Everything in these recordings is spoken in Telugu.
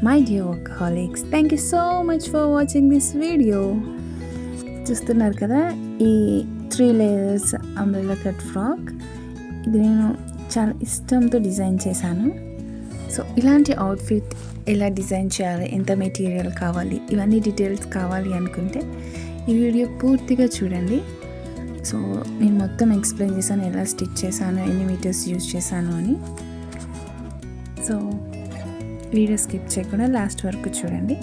my dear workaholics. Thank you so much for watching this video. చూస్తున్నారు కదా ఈ 3 layers అంబ్రెల్లా కట్ ఫ్రాక్. ఇది నేను చాలా ఇష్టంతో డిజైన్ చేశాను. సో ఇలాంటి అవుట్ఫిట్ ఎలా డిజైన్ చేయాలి, ఎంత మెటీరియల్ కావాలి, ఇవన్నీ డీటెయిల్స్ కావాలి అనుకుంటే ఈ వీడియో పూర్తిగా చూడండి. సో నేను మొత్తం ఎక్స్ప్లెయిన్ చేశాను, ఎలా స్టిచ్ చేశాను, ఎన్ని మీటర్స్ యూజ్ చేశాను అని. సో వీడియో స్కిప్ చేయకుండా లాస్ట్ వరకు చూడండి.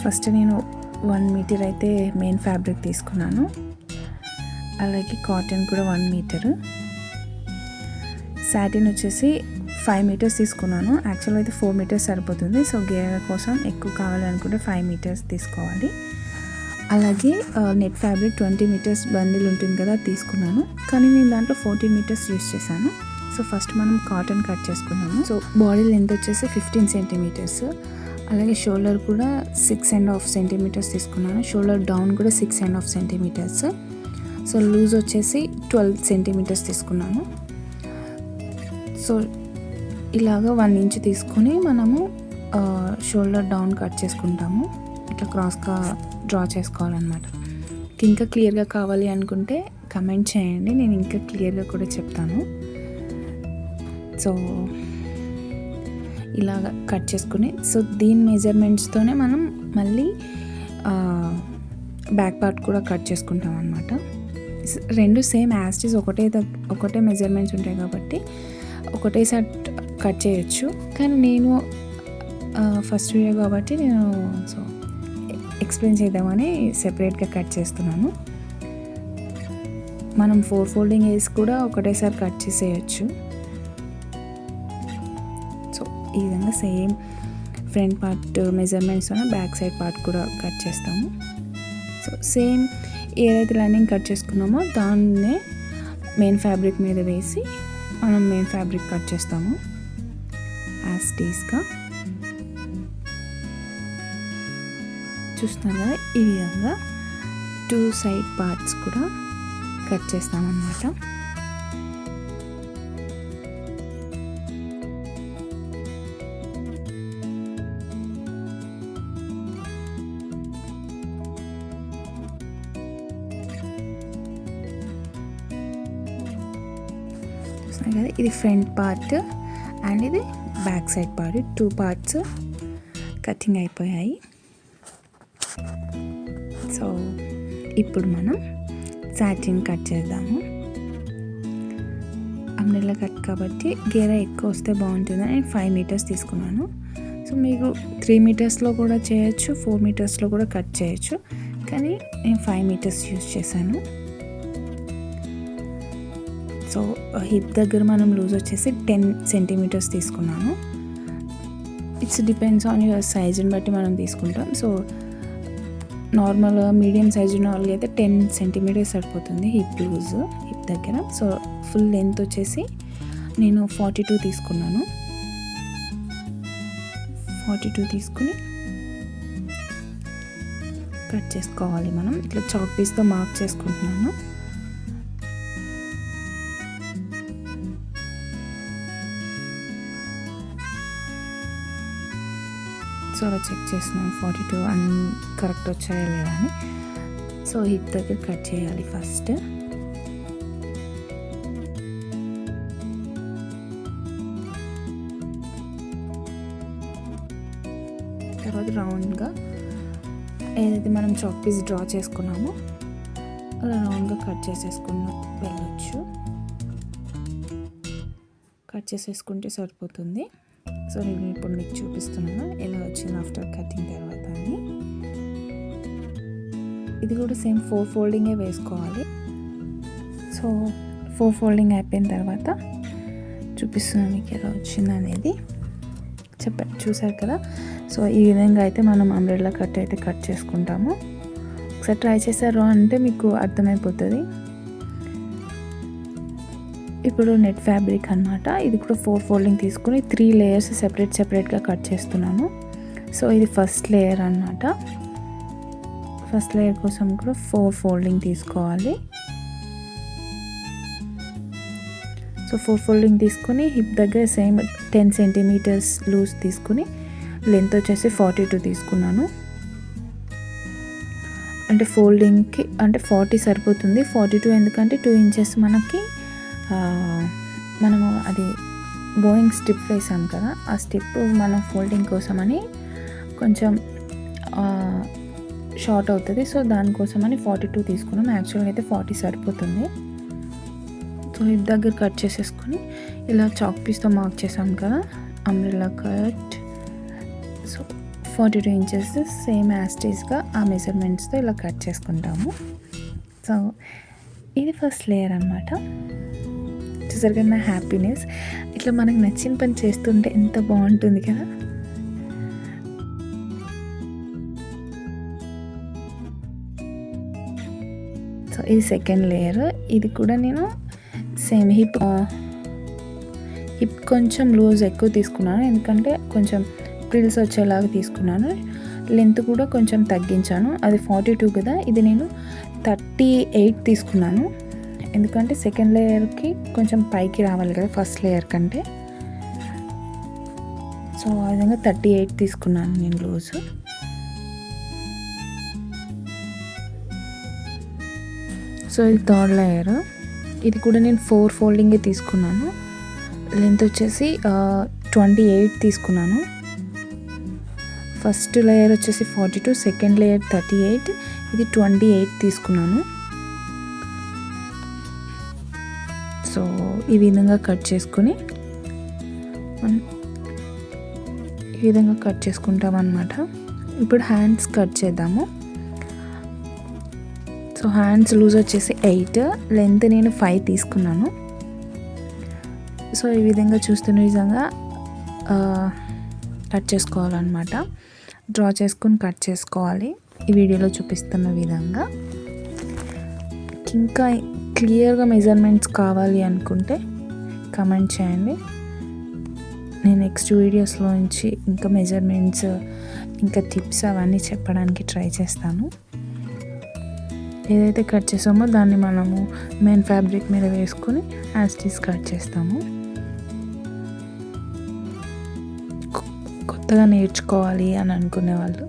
ఫస్ట్ నేను 1 మీటర్ అయితే మెయిన్ ఫ్యాబ్రిక్ తీసుకున్నాను, అలాగే కాటన్ కూడా 1 మీటరు, సాటిన్ వచ్చేసి 5 మీటర్స్ తీసుకున్నాను. యాక్చువల్గా అయితే 4 మీటర్స్ సరిపోతుంది. సో గేర కోసం ఎక్కువ కావాలనుకుంటే 5 మీటర్స్ తీసుకోవాలి. అలాగే నెట్ ఫ్యాబ్రిక్ 20 మీటర్స్ బండిల్ ఉంటుంది కదా తీసుకున్నాను, కానీ నేను దాంట్లో 14 మీటర్స్ యూస్ చేశాను. సో ఫస్ట్ మనం కాటన్ కట్ చేసుకున్నాము. సో బాడీ లెంత్ వచ్చేసి 15 సెంటీమీటర్స్, అలాగే షోల్డర్ కూడా 6.5 సెంటీమీటర్స్ తీసుకున్నాను. షోల్డర్ డౌన్ కూడా 6.5 సెంటీమీటర్స్. సో లూజ్ వచ్చేసి 12 సెంటీమీటర్స్ తీసుకున్నాను. సో ఇలాగా 1 ఇంచ్ తీసుకొని మనము షోల్డర్ డౌన్ కట్ చేసుకుంటాము. ఇట్లా క్రాస్గా డ్రా చేసుకోవాలన్నమాట. ఇంకా క్లియర్గా కావాలి అనుకుంటే కమెంట్ చేయండి, నేను ఇంకా క్లియర్గా కూడా చెప్తాను. సో ఇలాగ కట్ చేసుకుని, సో దీని మెజర్మెంట్స్తోనే మనం మళ్ళీ బ్యాక్ పార్ట్ కూడా కట్ చేసుకుంటాం అన్నమాట. రెండు సేమ్ యాజ్ ఇట్ ఈజ్ ఒకటే మెజర్మెంట్స్ ఉంటాయి కాబట్టి ఒకటేసారి కట్ చేయొచ్చు. కానీ నేను ఫస్ట్ వీడియో కాబట్టి నేను సో ఎక్స్ప్లెయిన్ చేద్దామని సెపరేట్గా కట్ చేస్తున్నాను. మనం 4 ఫోల్డింగ్ వేసి కూడా ఒకటేసారి కట్ చేసేయచ్చు. ఈ విధంగా సేమ్ ఫ్రంట్ పార్ట్ మెజర్మెంట్స్తోనే బ్యాక్ సైడ్ పార్ట్ కూడా కట్ చేస్తాము. సో సేమ్ ఏదైతే లైనింగ్ కట్ చేసుకున్నామో దాన్నే మెయిన్ ఫ్యాబ్రిక్ మీద వేసి మనం మెయిన్ ఫ్యాబ్రిక్ కట్ చేస్తాము యాజ్ టీస్గా. చూస్తున్నాం కదా, ఈ విధంగా 2 సైడ్ పార్ట్స్ కూడా కట్ చేస్తామన్నమాట. కదా, ఇది ఫ్రంట్ పార్ట్ అండ్ ఇది back side part, 2 parts cutting అయిపోయాయి. సో ఇప్పుడు మనం సాటిన్ కట్ చేద్దాము. అంబ్రెల్లా కట్ కాబట్టి గేర ఎక్కువ వస్తే బాగుంటుందని నేను 5 మీటర్స్ తీసుకున్నాను. సో మీకు 3 మీటర్స్లో కూడా చేయొచ్చు, 4 మీటర్స్లో కూడా కట్ చేయొచ్చు, కానీ నేను 5 మీటర్స్ యూజ్ చేశాను. సో హిప్ దగ్గర మనం లూజ్ వచ్చేసి 10 సెంటీమీటర్స్ తీసుకున్నాను. ఇట్స్ డిపెండ్స్ ఆన్ యువర్ సైజుని బట్టి మనం తీసుకుంటాం. సో నార్మల్ మీడియం సైజు నార్మల్గా అయితే 10 సెంటీమీటర్స్ సరిపోతుంది హిప్ లూజ్ హిప్ దగ్గర. సో ఫుల్ లెంత్ వచ్చేసి నేను 42 తీసుకున్నాను. 42 తీసుకుని కట్ చేసుకోవాలి. మనం ఇట్లా చాక్ పీస్తో మార్క్ చేసుకుంటున్నాను. సో అలా చెక్ చేస్తున్నాను 42 అన్ని కరెక్ట్ వచ్చాయా లేదా అని. సో హిప్ దగ్గర కట్ చేయాలి ఫస్ట్. తర్వాత రౌండ్గా ఏదైతే మనం చాక్ పీస్ డ్రా చేసుకున్నామో అలా రౌండ్గా కట్ చేసేసుకున్న వెళ్ళొచ్చు. కట్ చేసేసుకుంటే సరిపోతుంది. సో నేను ఇప్పుడు మీకు చూపిస్తున్నాను ఎలా వచ్చింది ఆఫ్టర్ కటింగ్ తర్వాత అని. ఇది కూడా సేమ్ 4 ఫోల్డింగే వేసుకోవాలి. సో 4 ఫోల్డింగ్ అయిపోయిన తర్వాత చూపిస్తున్నాను మీకు ఎలా వచ్చింది అనేది. చూసారు కదా. సో ఈ విధంగా అయితే మనం అంబ్రెల్లా కట్ అయితే కట్ చేసుకుంటాము. ఒకసారి ట్రై చేశారు అంటే మీకు అర్థమైపోతుంది. ఇప్పుడు నెట్ ఫ్యాబ్రిక్ అనమాట. ఇది కూడా 4 ఫోల్డింగ్ తీసుకుని 3 లేయర్స్ సెపరేట్గా కట్ చేస్తున్నాను. సో ఇది ఫస్ట్ లేయర్ అనమాట. ఫస్ట్ లేయర్ కోసం కూడా 4 ఫోల్డింగ్ తీసుకోవాలి. సో సో 4 ఫోల్డింగ్ తీసుకొని హిప్ దగ్గర సేమ్ 10 సెంటీమీటర్స్ లూజ్ తీసుకుని లెంత్ వచ్చేసి 42 తీసుకున్నాను. అంటే ఫోల్డింగ్కి అంటే 40 సరిపోతుంది. 42 ఎందుకంటే 2 ఇంచెస్ మనకి మనము అది బోయింగ్ స్టిప్ వేసాం కదా, ఆ స్టిప్ మనం ఫోల్డింగ్ కోసమని కొంచెం షార్ట్ అవుతుంది. సో దానికోసమని 42 తీసుకున్నాం. యాక్చువల్గా అయితే 40 సరిపోతుంది. సో హిప్ దగ్గర కట్ చేసేసుకొని ఇలా చాక్ పీస్తో మార్క్ చేసాం కదా umbrella cut. So 42 inches same యాస్టీస్గా ఆ మెజర్మెంట్స్తో ఇలా కట్ చేసుకుంటాము. సో ఇది ఫస్ట్ లేయర్ అనమాట. చూసారు కదా నా హ్యాపీనెస్. ఇట్లా మనకు నచ్చిన పని చేస్తుంటే ఎంత బాగుంటుంది కదా. సో ఇది సెకండ్ లేయర్. ఇది కూడా నేను సేమ్ హిప్ కొంచెం లూజ్ ఎక్కువ తీసుకున్నాను, ఎందుకంటే కొంచెం ప్రిల్స్ వచ్చేలాగా తీసుకున్నాను. లెంత్ కూడా కొంచెం తగ్గించాను. అది 42 కదా, ఇది నేను 38 తీసుకున్నాను. ఎందుకంటే సెకండ్ లేయర్కి కొంచెం పైకి రావాలి కదా ఫస్ట్ లేయర్ కంటే. సో ఆ విధంగా 38 తీసుకున్నాను నేను లూజు. సో ఇది థర్డ్ లేయర్. ఇది కూడా నేను 4 ఫోల్డింగే తీసుకున్నాను. లెంత్ వచ్చేసి 28 తీసుకున్నాను. ఫస్ట్ లేయర్ వచ్చేసి 42, సెకండ్ లేయర్ 38, ఇది 28 తీసుకున్నాను. సో ఈ విధంగా కట్ చేసుకుని ఈ విధంగా కట్ చేసుకుంటాం అన్నమాట. ఇప్పుడు హ్యాండ్స్ కట్ చేద్దాము. సో హ్యాండ్స్ లూజ్ వచ్చేసి 8, లెంత్ నేను 5 తీసుకున్నాను. సో ఈ విధంగా చూస్తున్న విధంగా కట్ చేసుకోవాలన్నమాట. డ్రా చేసుకుని కట్ చేసుకోవాలి ఈ వీడియోలో చూపిస్తున్న విధంగా. ఇంకా క్లియర్గా మెజర్మెంట్స్ కావాలి అనుకుంటే కమెంట్ చేయండి. నేను నెక్స్ట్ వీడియోస్లో నుంచి ఇంకా మెజర్మెంట్స్ ఇంకా టిప్స్ అవన్నీ చెప్పడానికి ట్రై చేస్తాను. ఏదైతే కట్ చేసామో దాన్ని మనము మెయిన్ ఫ్యాబ్రిక్ మీద వేసుకొని యాస్టీస్ కట్ చేస్తాము. కొత్తగా నేర్చుకోవాలి అని అనుకునే వాళ్ళు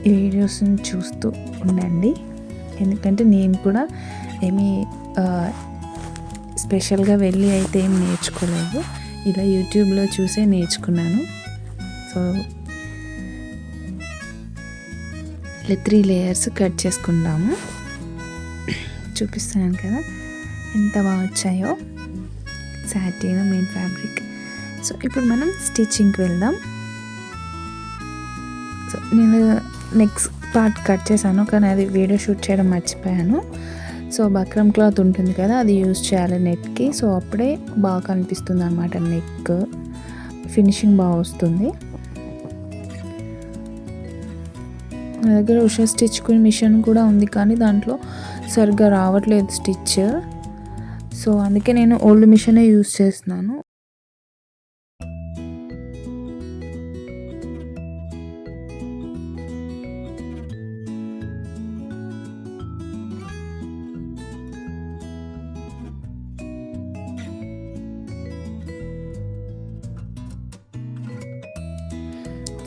ఈ వీడియోస్ని చూస్తూ ఉండండి. ఎందుకంటే నేను కూడా ఏమీ స్పెషల్గా వెళ్ళి అయితే ఏం నేర్చుకోలేదు, ఇలా యూట్యూబ్లో చూసే నేర్చుకున్నాను. సో ఇలా 3 లేయర్స్ కట్ చేసుకుంటాము. చూపిస్తున్నాను కదా ఎంత బాగా వచ్చాయో సాటిన్ మెయిన్ ఫ్యాబ్రిక్. సో ఇప్పుడు మనం స్టిచ్చింగ్కి వెళ్దాం. సో నేను నెక్స్ట్ పార్ట్ కట్ చేశాను, కానీ అది వీడియో షూట్ చేయడం మర్చిపోయాను. సో బక్రమ్ క్లాత్ ఉంటుంది కదా, అది యూజ్ చేయాలి నెక్కి. సో అప్పుడే బాగా కనిపిస్తుంది అనమాట, నెక్ ఫినిషింగ్ బాగా వస్తుంది. నా దగ్గర ఉషా స్టిచ్ మిషన్ కూడా ఉంది, కానీ దాంట్లో సరిగ్గా రావట్లేదు స్టిచ్. సో అందుకే నేను ఓల్డ్ మిషనే యూజ్ చేస్తున్నాను.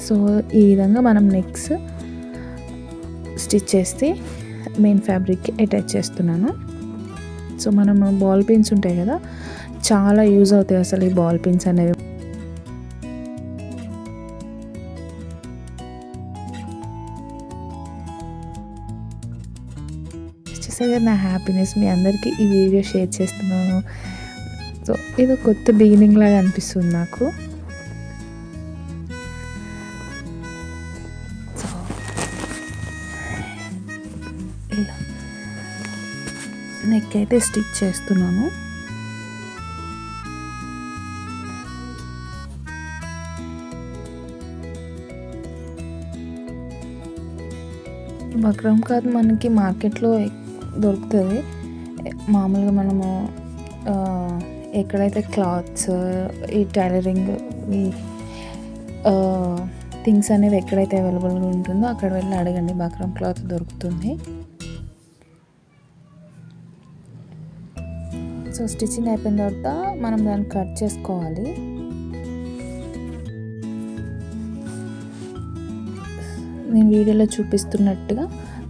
సో ఈ విధంగా మనం నెక్స్ట్ స్టిచ్ చేస్తే మెయిన్ ఫ్యాబ్రిక్కి అటాచ్ చేస్తున్నాను. సో మనం బాల్ పిన్స్ ఉంటాయి కదా, చాలా యూజ్ అవుతాయి అసలు ఈ బాల్ పిన్స్ అనేవి. చూసారు కదా నా హ్యాపీనెస్, మీ అందరికీ ఈ వీడియో షేర్ చేస్తున్నాను. సో ఇది కొత్త బిగినింగ్ లాగా అనిపిస్తుంది నాకు. నెక్ అయితే స్టిచ్ చేస్తున్నాను. బక్రమ్ క్లాత్ మనకి మార్కెట్లో దొరుకుతుంది. మామూలుగా మనము ఎక్కడైతే క్లాత్స్ ఈ టైలరింగ్ ఈ థింగ్స్ అనేవి ఎక్కడైతే అవైలబుల్గా ఉంటుందో అక్కడ వెళ్ళి అడగండి, బక్రమ్ క్లాత్ దొరుకుతుంది. సో స్టిచ్చింగ్ అయిపోయిన తర్వాత మనం దాన్ని కట్ చేసుకోవాలి. నేను వీడియోలో చూపిస్తున్నట్టుగా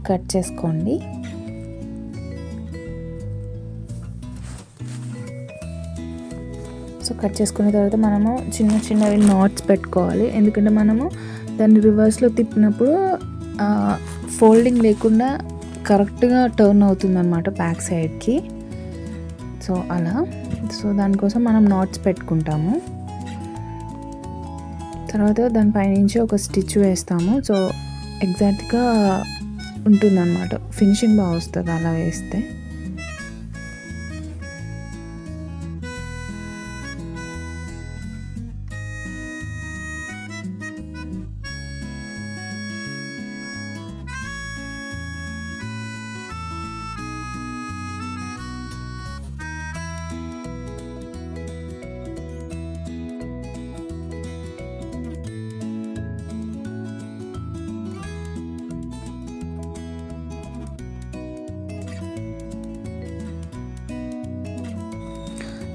కట్ చేసుకోండి. సో కట్ చేసుకున్న తర్వాత మనము చిన్నవి నాట్స్ పెట్టుకోవాలి. ఎందుకంటే మనము దాన్ని రివర్స్లో తిప్పినప్పుడు ఫోల్డింగ్ లేకుండా కరెక్ట్గా టర్న్ అవుతుంది అన్నమాట బ్యాక్ సైడ్కి. సో అలా దానికోసం మనం నాట్స్ పెట్టుకుంటాము. తర్వాత దానిపైనుంచి ఒక స్టిచ్ వేస్తాము. సో ఎగ్జాక్ట్గా ఉంటుందన్నమాట, ఫినిషింగ్ బాగా వస్తుంది అలా వేస్తే.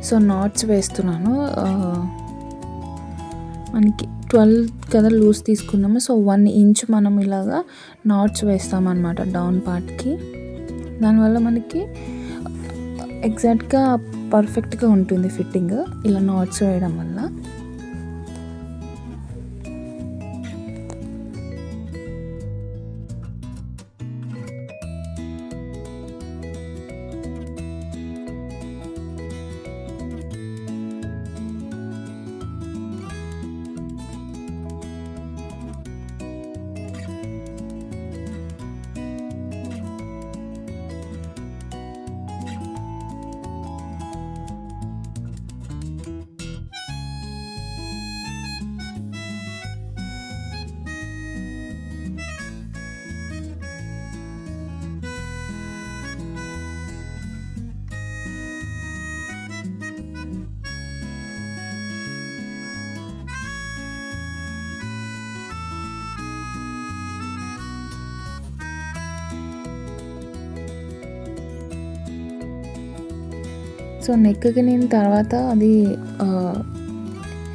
సో నాట్స్ వేస్తున్నాను. మనకి 12 కదా లూజ్ తీసుకున్నాము. సో 1 ఇంచ్ మనం ఇలాగా నాట్స్ వేస్తామన్నమాట డౌన్ పార్ట్కి. దానివల్ల మనకి ఎగ్జాక్ట్గా పర్ఫెక్ట్గా ఉంటుంది ఫిట్టింగ్ ఇలా నాట్స్ వేయడం వల్ల. సో నెక్కి నేను తర్వాత అది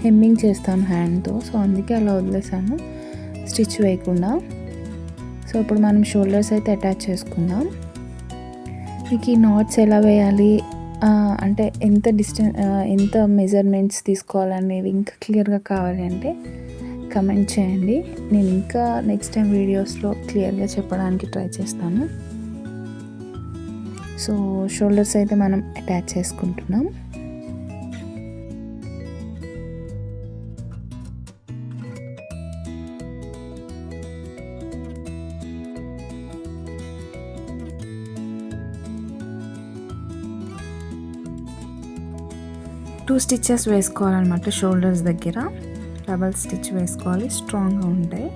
హెమ్మింగ్ చేస్తాను హ్యాండ్తో. సో అందుకే అలా వదిలేసాను స్టిచ్ వేయకుండా. సో ఇప్పుడు మనం షోల్డర్స్ అయితే అటాచ్ చేసుకుందాం. మీకు ఈ నాట్స్ ఎలా వేయాలి అంటే ఎంత మెజర్మెంట్స్ తీసుకోవాలనేవి ఇంకా క్లియర్గా కావాలి అంటే కమెంట్ చేయండి. నేను ఇంకా నెక్స్ట్ టైం వీడియోస్లో క్లియర్గా చెప్పడానికి ట్రై చేస్తాను. సో షోల్డర్స్ అయితే మనం అటాచ్ చేసుకుంటున్నాం. టూ స్టిచెస్ వేసుకోవాలన్నమాట షోల్డర్స్ దగ్గర. డబల్ స్టిచ్ వేసుకోవాలి, స్ట్రాంగ్గా ఉంటాయి.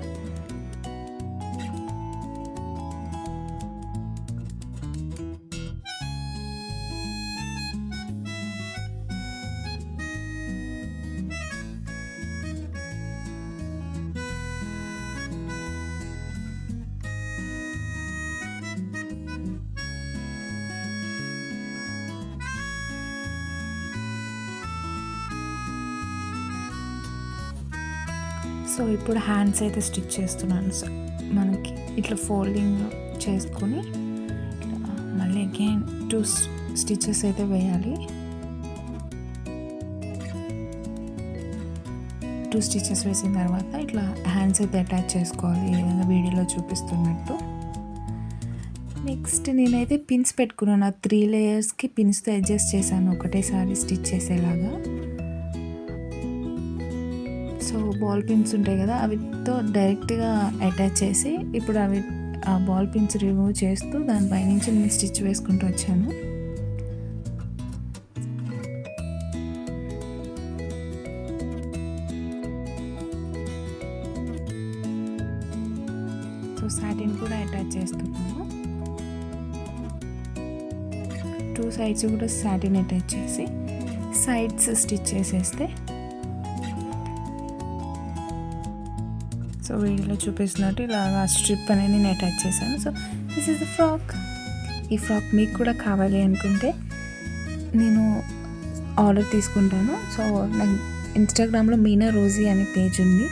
సో ఇప్పుడు హ్యాండ్స్ అయితే స్టిచ్ చేస్తున్నాను. సో మనకి ఇట్లా ఫోల్డింగ్ చేసుకొని మళ్ళీ అగైన్ 2 స్టిచెస్ అయితే వేయాలి. 2 స్టిచెస్ వేసిన తర్వాత ఇట్లా హ్యాండ్స్ అయితే అటాచ్ చేసుకోవాలి, ఈ విధంగా వీడియోలో చూపిస్తున్నట్టు. నెక్స్ట్ నేనైతే పిన్స్ పెట్టుకున్నాను. 3 లేయర్స్కి పిన్స్తో అడ్జస్ట్ చేశాను ఒకటేసారి స్టిచ్ చేసేలాగా. సో బాల్ పిన్స్ ఉంటాయి కదా, అవితో డైరెక్ట్గా అటాచ్ చేసి ఇప్పుడు ఆ బాల్ పిన్స్ రిమూవ్ చేస్తూ దానిపై నుంచి నేను స్టిచ్ వేసుకుంటూ వచ్చాను. సో సాటిన్ కూడా అటాచ్ చేస్తున్నాను. 2 సైడ్స్ కూడా సాటిన్ అటాచ్ చేసి సైడ్స్ స్టిచ్ చేసేస్తే, సో వీడియోలో చూపిస్తున్నట్టు ఇలాగా స్ట్రిప్ అనేది నేను అటాచ్ చేశాను. So this is the frock. ఈ ఫ్రాక్ మీకు కూడా కావాలి అనుకుంటే నేను ఆర్డర్ తీసుకుంటాను. సో నాకు ఇన్స్టాగ్రామ్లో మీనా రోజీ అనే పేజ్ ఉంది.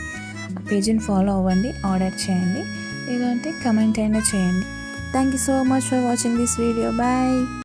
ఆ పేజ్ని ఫాలో అవ్వండి, ఆర్డర్ చేయండి, లేదంటే కమెంట్ అయినా చేయండి. Thank you so much for watching this video. Bye.